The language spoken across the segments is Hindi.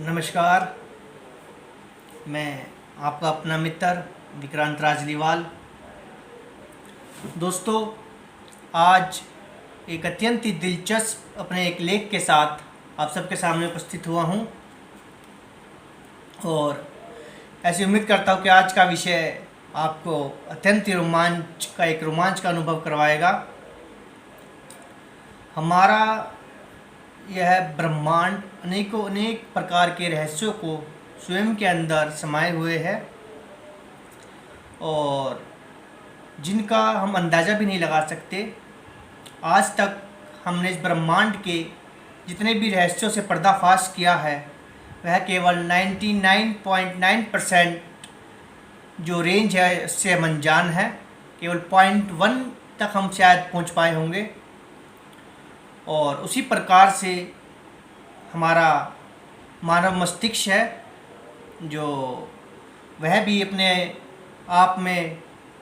नमस्कार। मैं आपका अपना मित्र विक्रांत राजलीवाल। दोस्तों, आज एक अत्यंत ही दिलचस्प अपने एक लेख के साथ आप सबके सामने उपस्थित हुआ हूं और ऐसी उम्मीद करता हूं कि आज का विषय आपको अत्यंत ही रोमांच का अनुभव करवाएगा। हमारा यह ब्रह्मांड अनेक प्रकार के रहस्यों को स्वयं के अंदर समाये हुए है और जिनका हम अंदाज़ा भी नहीं लगा सकते। आज तक हमने इस ब्रह्मांड के जितने भी रहस्यों से पर्दाफाश किया है वह केवल 99.9% जो रेंज है उससे हम अनजान है। केवल 0.1 तक हम शायद पहुंच पाए होंगे और उसी प्रकार से हमारा मानव मस्तिष्क है जो वह भी अपने आप में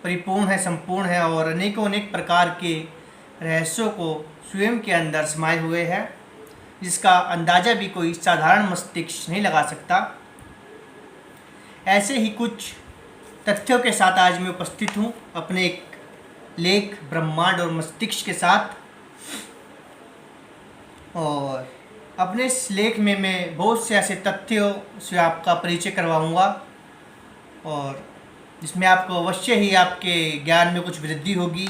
परिपूर्ण है, संपूर्ण है और अनेक प्रकार के रहस्यों को स्वयं के अंदर समाये हुए है, जिसका अंदाज़ा भी कोई साधारण मस्तिष्क नहीं लगा सकता। ऐसे ही कुछ तथ्यों के साथ आज मैं उपस्थित हूँ अपने एक लेख ब्रह्मांड और मस्तिष्क के साथ। और अपने इस लेख में मैं बहुत से ऐसे तथ्यों से आपका परिचय करवाऊंगा और जिसमें आपको अवश्य ही आपके ज्ञान में कुछ वृद्धि होगी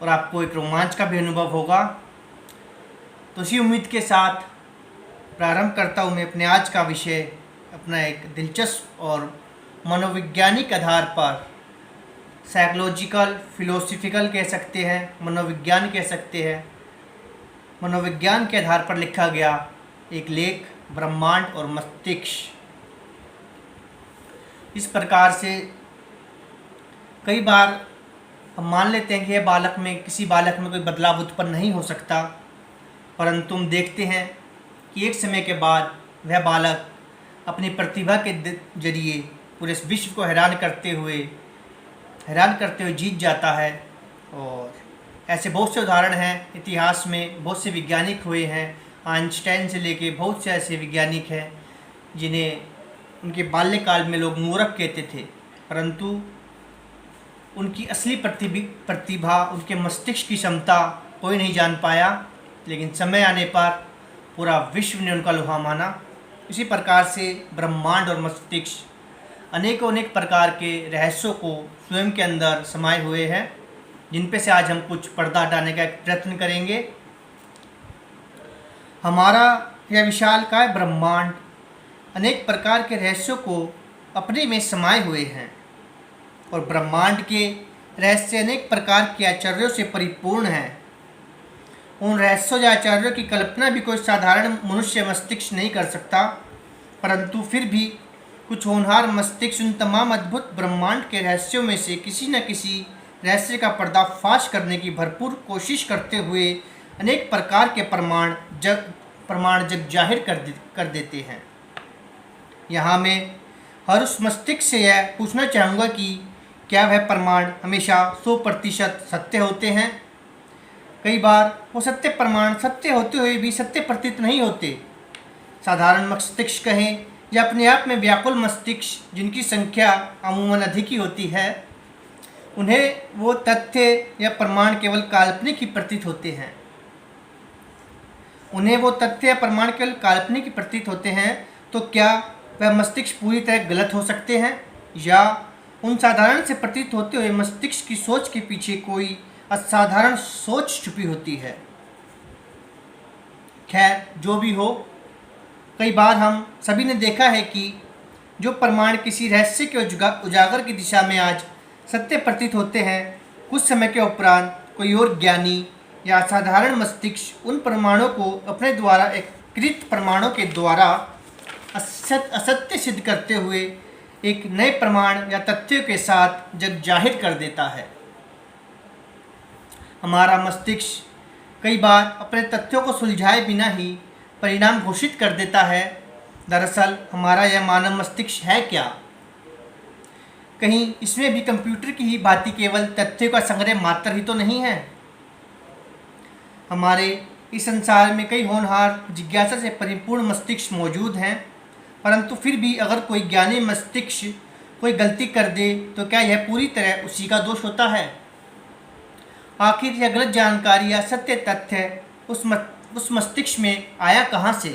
और आपको एक रोमांच का भी अनुभव होगा। तो इसी उम्मीद के साथ प्रारंभ करता हूँ मैं अपने आज का विषय। अपना एक दिलचस्प और मनोवैज्ञानिक आधार पर, साइकोलॉजिकल, फिलोसफिकल कह सकते हैं, मनोविज्ञान कह सकते हैं, मनोविज्ञान के आधार पर लिखा गया एक लेख ब्रह्मांड और मस्तिष्क। इस प्रकार से कई बार हम मान लेते हैं कि किसी बालक में कोई बदलाव उत्पन्न नहीं हो सकता, परंतु हम देखते हैं कि एक समय के बाद वह बालक अपनी प्रतिभा के जरिए पूरे विश्व को हैरान करते हुए जीत जाता है। और ऐसे बहुत से उदाहरण हैं इतिहास में। बहुत से वैज्ञानिक हुए हैं, आइंस्टाइन से लेके बहुत से ऐसे वैज्ञानिक हैं जिन्हें उनके बाल्यकाल में लोग मूर्ख कहते थे, परंतु उनकी असली प्रतिभा, उनके मस्तिष्क की क्षमता कोई नहीं जान पाया, लेकिन समय आने पर पूरा विश्व ने उनका लोहा माना। इसी प्रकार से ब्रह्मांड और मस्तिष्क अनेक प्रकार के रहस्यों को स्वयं के अंदर समाये हुए हैं, जिन पे से आज हम कुछ पर्दा हटाने का प्रयत्न करेंगे। हमारा यह विशालकाय ब्रह्मांड अनेक प्रकार के रहस्यों को अपने में समाये हुए हैं और ब्रह्मांड के रहस्य अनेक प्रकार के आश्चर्यों से परिपूर्ण हैं। उन रहस्यों या आश्चर्यों की कल्पना भी कोई साधारण मनुष्य मस्तिष्क नहीं कर सकता, परंतु फिर भी कुछ होनहार मस्तिष्क उन तमाम अद्भुत ब्रह्मांड के रहस्यों में से किसी न किसी रहस्य का पर्दाफाश करने की भरपूर कोशिश करते हुए अनेक प्रकार के प्रमाण जग जाहिर कर देते हैं। यहाँ मैं हर उस मस्तिष्क से यह पूछना चाहूँगा कि क्या वह प्रमाण हमेशा 100% सत्य होते हैं? कई बार वो प्रमाण सत्य होते हुए भी सत्य प्रतीत नहीं होते। साधारण मस्तिष्क कहें या अपने आप में व्याकुल मस्तिष्क, जिनकी संख्या अमूमन अधिक ही होती है, उन्हें वो तथ्य या प्रमाण केवल काल्पनिक ही प्रतीत होते हैं। तो क्या वह मस्तिष्क पूरी तरह गलत हो सकते हैं या उन साधारण से प्रतीत होते हुए मस्तिष्क की सोच के पीछे कोई असाधारण सोच छुपी होती है? खैर, जो भी हो, कई बार हम सभी ने देखा है कि जो प्रमाण किसी रहस्य के उजागर की दिशा में आज सत्य प्रतीत होते हैं, कुछ समय के उपरांत कोई और ज्ञानी या असाधारण मस्तिष्क उन प्रमाणों को अपने द्वारा कृत प्रमाणों के द्वारा असत्य सिद्ध करते हुए एक नए प्रमाण या तथ्यों के साथ जग जाहिर कर देता है। हमारा मस्तिष्क कई बार अपने तथ्यों को सुलझाए बिना ही परिणाम घोषित कर देता है। दरअसल हमारा यह मानव मस्तिष्क है क्या? कहीं इसमें भी कंप्यूटर की ही भांति केवल तथ्यों का संग्रह मात्र ही तो नहीं है? हमारे इस संसार में कई होनहार जिज्ञासा से परिपूर्ण मस्तिष्क मौजूद हैं, परंतु फिर भी अगर कोई ज्ञानी मस्तिष्क कोई गलती कर दे तो क्या यह पूरी तरह उसी का दोष होता है? आखिर यह गलत जानकारी या सत्य तथ्य उस मस्तिष्क में आया कहाँ से?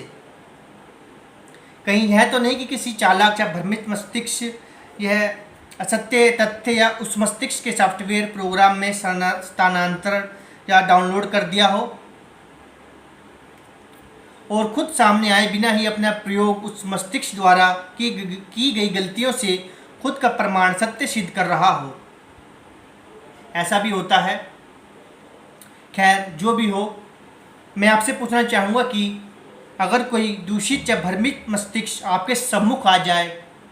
कहीं यह तो नहीं कि किसी चालाक या भ्रमित मस्तिष्क यह असत्य तथ्य या उस मस्तिष्क के सॉफ्टवेयर प्रोग्राम में स्थानांतरण या डाउनलोड कर दिया हो और खुद सामने आए बिना ही अपना प्रयोग उस मस्तिष्क द्वारा की गई गलतियों से खुद का प्रमाण सत्य सिद्ध कर रहा हो। ऐसा भी होता है। खैर, जो भी हो, मैं आपसे पूछना चाहूँगा कि अगर कोई दूषित या भ्रमित मस्तिष्क आपके सम्मुख आ जाए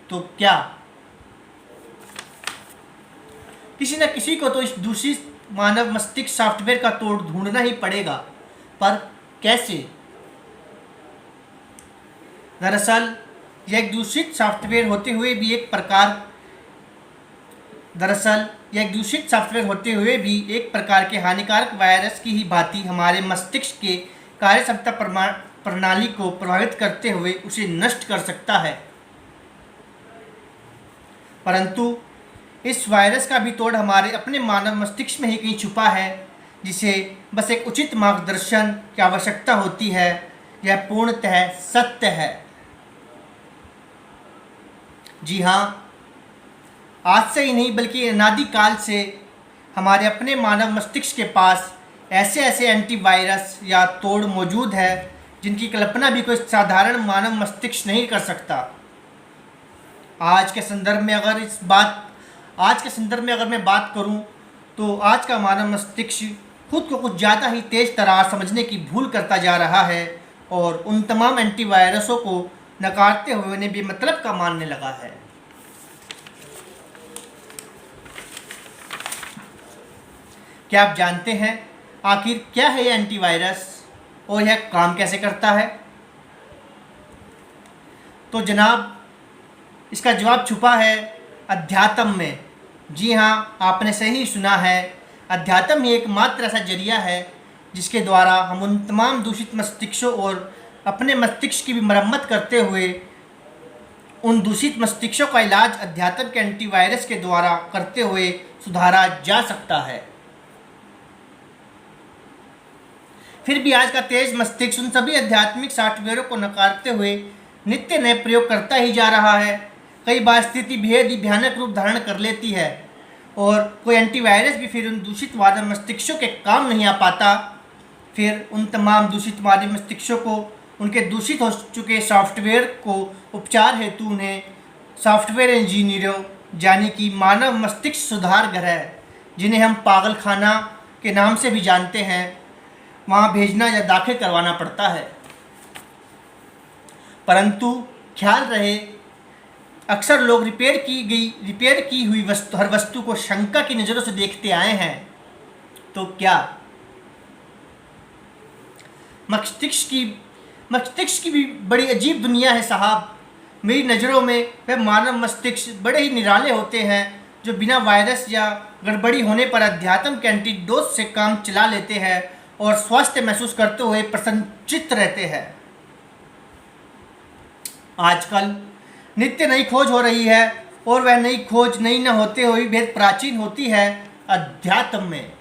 तो क्या किसी न किसी को तो इस दूषित मानव मस्तिष्क सॉफ्टवेयर का तोड़ ढूंढना ही पड़ेगा, पर कैसे? दरअसल यह एक दूषित सॉफ्टवेयर होते हुए भी एक प्रकार के हानिकारक वायरस की ही भांति हमारे मस्तिष्क के कार्यक्षमता प्रणाली को प्रभावित करते हुए उसे नष्ट कर सकता है। परंतु इस वायरस का भी तोड़ हमारे अपने मानव मस्तिष्क में ही कहीं छुपा है, जिसे बस एक उचित मार्गदर्शन की आवश्यकता होती है। यह पूर्णतः सत्य है। जी हाँ, आज से ही नहीं बल्कि अनादिकाल से हमारे अपने मानव मस्तिष्क के पास ऐसे ऐसे एंटीवायरस या तोड़ मौजूद है जिनकी कल्पना भी कोई साधारण मानव मस्तिष्क नहीं कर सकता। आज के संदर्भ में अगर मैं बात करूं तो आज का मानव मस्तिष्क खुद को कुछ ज़्यादा ही तेज तरार समझने की भूल करता जा रहा है और उन तमाम एंटीवायरसों को नकारते हुए उन्हें बेमतलब का मानने लगा है। क्या आप जानते हैं आखिर क्या है यह एंटीवायरस और यह काम कैसे करता है? तो जनाब, इसका जवाब छुपा है अध्यात्म में। जी हाँ, आपने सही सुना है। अध्यात्म ही एकमात्र ऐसा जरिया है जिसके द्वारा हम उन तमाम दूषित मस्तिष्कों और अपने मस्तिष्क की भी मरम्मत करते हुए उन दूषित मस्तिष्कों का इलाज अध्यात्म के एंटीवायरस के द्वारा करते हुए सुधारा जा सकता है। फिर भी आज का तेज मस्तिष्क उन सभी आध्यात्मिक सॉफ्टवेयरों को नकारते हुए नित्य नए प्रयोग करता ही जा रहा है। कई बार स्थिति बेहद ही भयानक रूप धारण कर लेती है और कोई एंटीवायरस भी फिर उन दूषित मानव मस्तिष्कों के काम नहीं आ पाता। फिर उन तमाम दूषित मानव मस्तिष्कों को उनके दूषित हो चुके सॉफ्टवेयर को उपचार हेतु उन्हें सॉफ्टवेयर इंजीनियरों यानी कि मानव मस्तिष्क सुधार गृह, जिन्हें हम पागलखाना के नाम से भी जानते हैं, वहाँ भेजना या दाखिल करवाना पड़ता है। परंतु ख्याल रहे, अक्सर लोग रिपेयर की हुई हर वस्तु को शंका की नज़रों से देखते आए हैं। तो क्या मस्तिष्क की भी बड़ी अजीब दुनिया है साहब। मेरी नज़रों में वह मानव मस्तिष्क बड़े ही निराले होते हैं जो बिना वायरस या गड़बड़ी होने पर अध्यात्म के एंटीडोट से काम चला लेते हैं और स्वस्थ महसूस करते हुए प्रसन्नचित्त रहते हैं। आजकल नित्य नई खोज हो रही है और वह नई खोज नई न होते हुए बेहद प्राचीन होती है अध्यात्म में।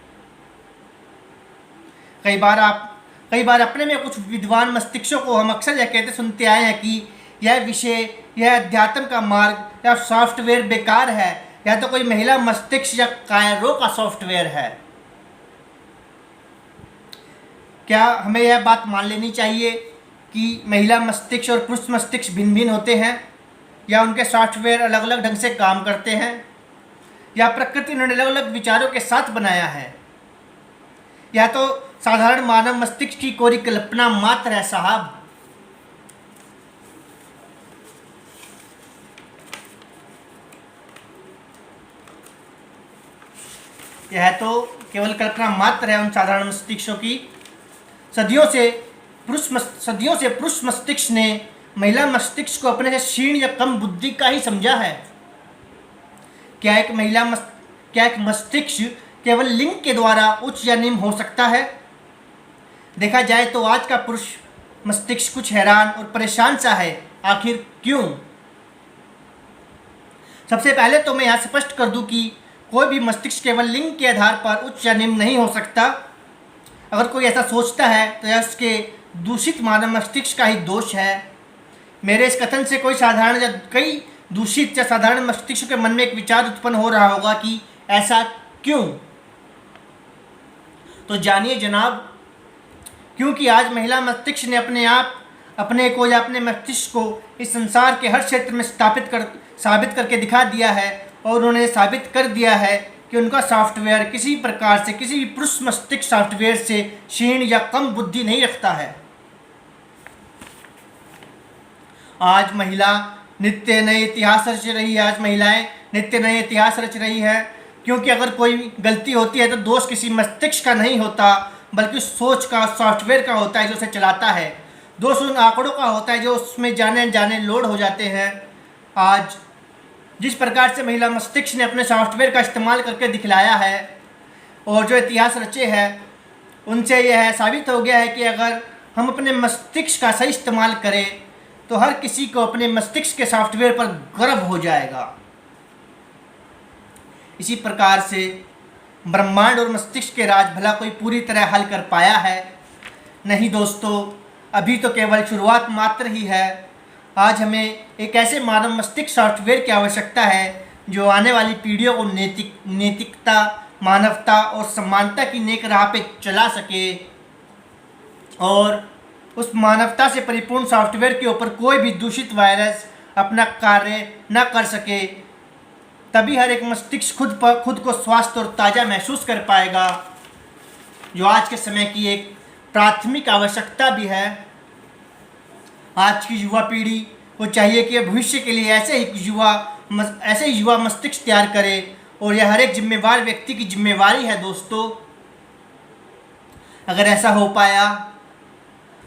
कई बार अपने में कुछ विद्वान मस्तिष्कों को हम अक्सर यह कहते सुनते आए हैं कि यह अध्यात्म का मार्ग या सॉफ्टवेयर बेकार है, या तो कोई महिला मस्तिष्क या कायरों का सॉफ्टवेयर है। क्या हमें यह बात मान लेनी चाहिए कि महिला मस्तिष्क और पुरुष मस्तिष्क भिन्न भिन्न होते हैं, या उनके सॉफ्टवेयर अलग अलग ढंग से काम करते हैं, या प्रकृति ने अलग अलग विचारों के साथ बनाया है, या तो साधारण मानव मस्तिष्क की कोरी कल्पना मात्र है साहब। यह तो केवल कल्पना मात्र है उन साधारण मस्तिष्कों की। सदियों से पुरुष मस्तिष्क ने महिला मस्तिष्क को अपने से क्षीण या कम बुद्धि का ही समझा है। क्या एक मस्तिष्क केवल लिंग के द्वारा उच्च या निम्न हो सकता है? देखा जाए तो आज का पुरुष मस्तिष्क कुछ हैरान और परेशान सा है आखिर क्यों? सबसे पहले तो मैं यहाँ स्पष्ट कर दूं कि कोई भी मस्तिष्क केवल लिंग के आधार पर उच्च या निम्न नहीं हो सकता। अगर कोई ऐसा सोचता है तो यह उसके दूषित मानव मस्तिष्क का ही दोष है। मेरे इस कथन से कई दूषित या साधारण मस्तिष्क के मन में एक विचार उत्पन्न हो रहा होगा कि ऐसा क्यों? तो जानिए जनाब, क्योंकि आज महिला मस्तिष्क ने अपने मस्तिष्क को इस संसार के हर क्षेत्र में साबित करके दिखा दिया है, और उन्होंने साबित कर दिया है कि उनका सॉफ्टवेयर किसी प्रकार से किसी भी पुरुष मस्तिष्क सॉफ्टवेयर से क्षीण या कम बुद्धि नहीं रखता है। आज महिला नित्य नए इतिहास रच रही है। आज महिलाएं नित्य नए इतिहास रच रही है, क्योंकि अगर कोई गलती होती है तो दोष किसी मस्तिष्क का नहीं होता, बल्कि सोच का, सॉफ्टवेयर का होता है जो उसे चलाता है। दोष उन आंकड़ों का होता है जो उसमें जाने अनजाने लोड हो जाते हैं। आज जिस प्रकार से महिला मस्तिष्क ने अपने सॉफ्टवेयर का इस्तेमाल करके दिखलाया है और जो इतिहास रचे हैं, उनसे यह साबित हो गया है कि अगर हम अपने मस्तिष्क का सही इस्तेमाल करें तो हर किसी को अपने मस्तिष्क के सॉफ्टवेयर पर गर्व हो जाएगा। इसी प्रकार से ब्रह्मांड और मस्तिष्क के राज भला कोई पूरी तरह हल कर पाया है? नहीं दोस्तों, अभी तो केवल शुरुआत मात्र ही है। आज हमें एक ऐसे मानव मस्तिष्क सॉफ्टवेयर की आवश्यकता है जो आने वाली पीढ़ियों को नैतिकता, मानवता और समानता की नेक राह पे चला सके, और उस मानवता से परिपूर्ण सॉफ्टवेयर के ऊपर कोई भी दूषित वायरस अपना कार्य न कर सके। तभी हर एक मस्तिष्क खुद को स्वस्थ और ताज़ा महसूस कर पाएगा, जो आज के समय की एक प्राथमिक आवश्यकता भी है। आज की युवा पीढ़ी को चाहिए कि भविष्य के लिए ऐसे ही युवा मस्तिष्क तैयार करे, और यह हर एक जिम्मेवार व्यक्ति की जिम्मेवारी है दोस्तों। अगर ऐसा हो पाया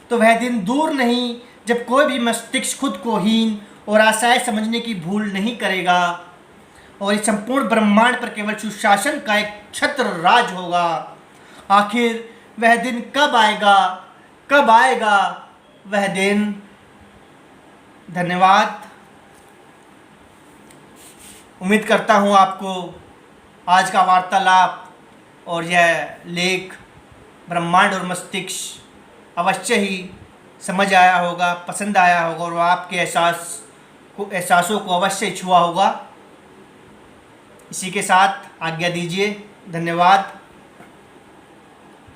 तो वह दिन दूर नहीं जब कोई भी मस्तिष्क खुद को हीन और असहाय समझने की भूल नहीं करेगा, और इस संपूर्ण ब्रह्मांड पर केवल सुशासन का एक छत्र राज होगा। आखिर वह दिन कब आएगा वह दिन? धन्यवाद। उम्मीद करता हूँ आपको आज का वार्तालाप और यह लेख ब्रह्मांड और मस्तिष्क अवश्य ही समझ आया होगा, पसंद आया होगा, और आपके एहसासों को अवश्य छुआ होगा। इसी के साथ आज्ञा दीजिए। धन्यवाद।